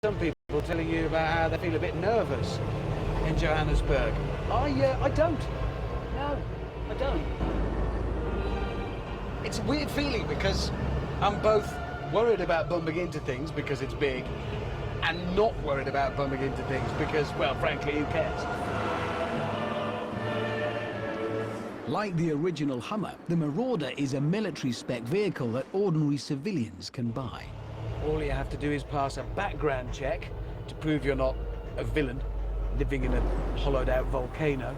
some people telling you about how they feel a bit nervous in Johannesburg. I don't. No, I don't. It's a weird feeling because I'm both worried about bumping into things because it's big and not worried about bumping into things because, well, frankly, who cares? Like the original Hummer, the Marauder is a military-spec vehicle that ordinary civilians can buy. All you have to do is pass a background check to prove you're not a villain living in a hollowed-out volcano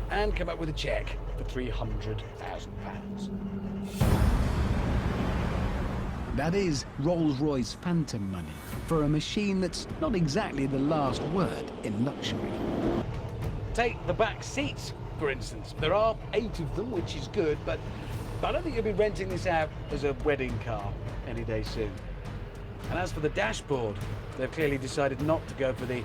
and come up with a check for £300,000. That is Rolls-Royce Phantom money for a machine that's not exactly the last word in luxury. Take the back seats, for instance. There are 8 of them, which is good, but I don't think you'll be renting this out as a wedding car any day soon. And as for the dashboard, they've clearly decided not to go for the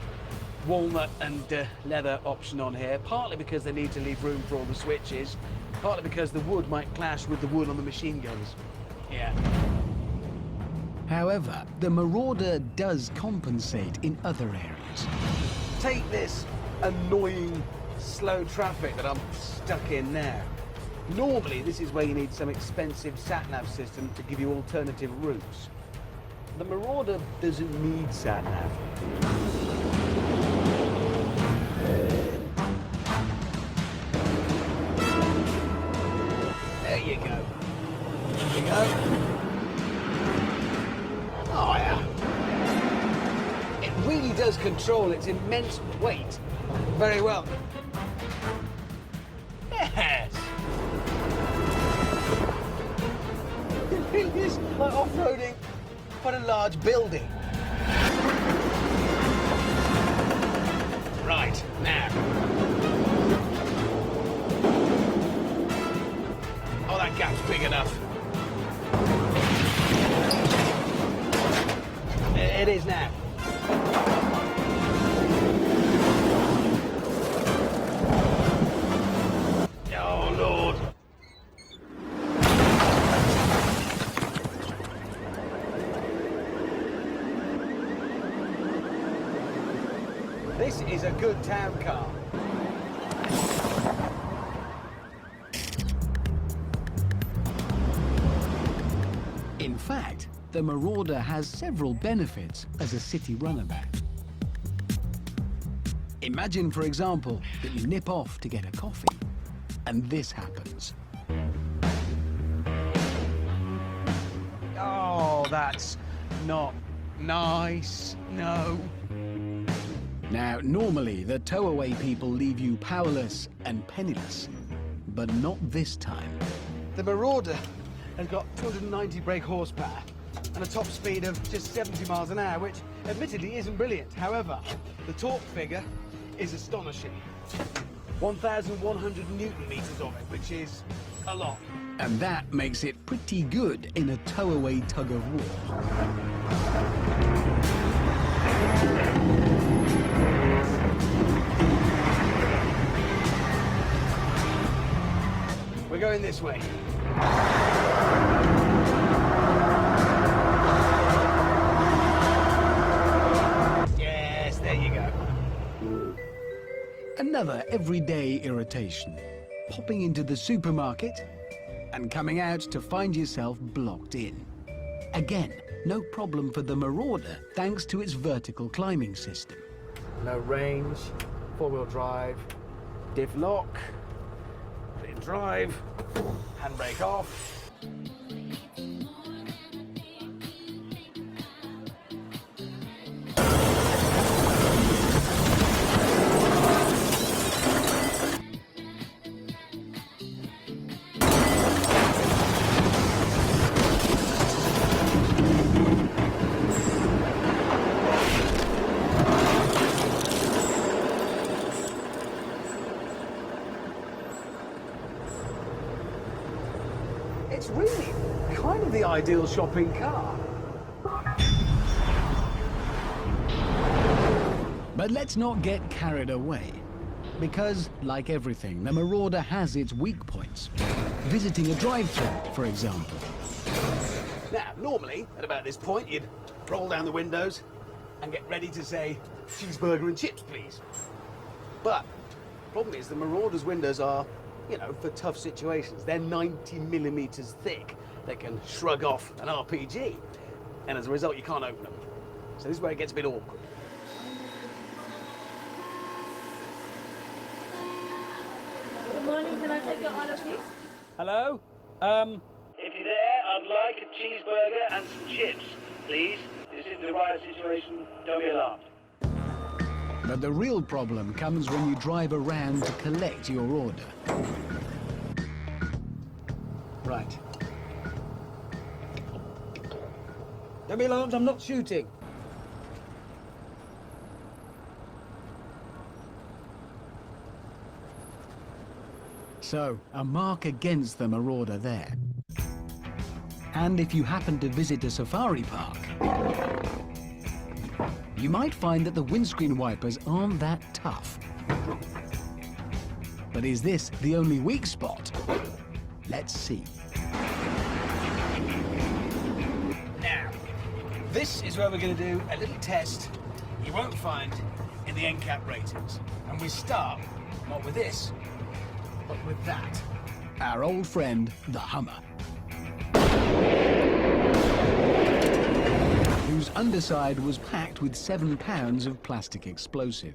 walnut and leather option on here, partly because they need to leave room for all the switches, partly because the wood might clash with the wood on the machine guns. Yeah. However, the Marauder does compensate in other areas. Take this annoying slow traffic that I'm stuck in now. Normally, this is where you need some expensive sat-nav system to give you alternative routes. The Marauder doesn't need sat-nav. There you go. There you go. Oh, yeah. It really does control its immense weight very well. Yes! It really is like off-roading quite a large building. Right, now. Oh, that gap's big enough. It is now. Oh, Lord. This is a good town car. In fact, the Marauder has several benefits as a city runabout. Imagine, for example, that you nip off to get a coffee, and this happens. Oh, that's not nice. No. Now, normally, the tow-away people leave you powerless and penniless, but not this time. The Marauder has got 290 brake horsepower and a top speed of just 70 miles an hour, which admittedly isn't brilliant. However, the torque figure is astonishing. 1,100 Newton meters of it, which is a lot. And that makes it pretty good in a tow-away tug-of-war. We're going this way. Yes, there you go. Another everyday irritation. Popping into the supermarket and coming out to find yourself blocked in. Again, no problem for the Marauder thanks to its vertical climbing system. No range, 4-wheel drive, diff lock, put in drive, handbrake off. It's really kind of the ideal shopping car. But let's not get carried away. Because, like everything, the Marauder has its weak points. Visiting a drive-thru, for example. Now, normally, at about this point, you'd roll down the windows, and get ready to say, cheeseburger and chips, please. But the problem is the Marauder's windows are, you know, for tough situations. They're 90 millimeters thick. They can shrug off an RPG. And as a result, you can't open them. So this is where it gets a bit awkward. Good morning, can I take your order, please? Hello? If you're there, I'd like a cheeseburger and some chips, please. This isn't the right situation. Don't be alarmed. But the real problem comes when you drive around to collect your order. Right. Don't be alarmed, I'm not shooting. So, a mark against the Marauder there. And if you happen to visit a safari park, you might find that the windscreen wipers aren't that tough. But is this the only weak spot? Let's see. Now, this is where we're going to do a little test you won't find in the NCAP ratings. And we start, not with this, but with that. Our old friend, the Hummer, whose underside was packed with 7 pounds of plastic explosive.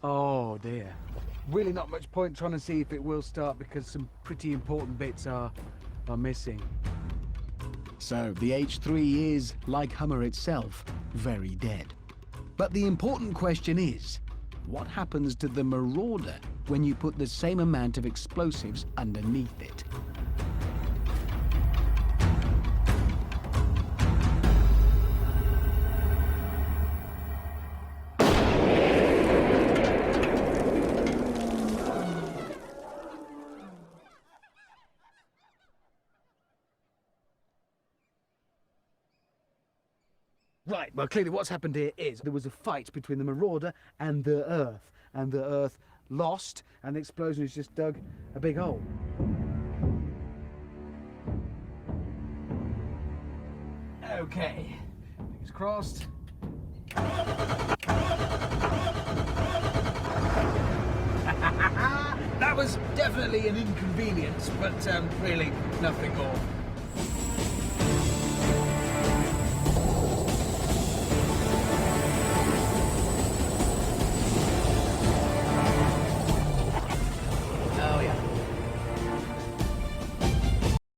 Oh dear. Really not much point trying to see if it will start because some pretty important bits are missing. So the H3 is, like Hummer itself, very dead. But the important question is, what happens to the Marauder when you put the same amount of explosives underneath it? Right, well clearly what's happened here is there was a fight between the Marauder and the Earth. And the Earth lost and the explosion has just dug a big hole. Okay, fingers crossed. That was definitely an inconvenience, but really nothing more.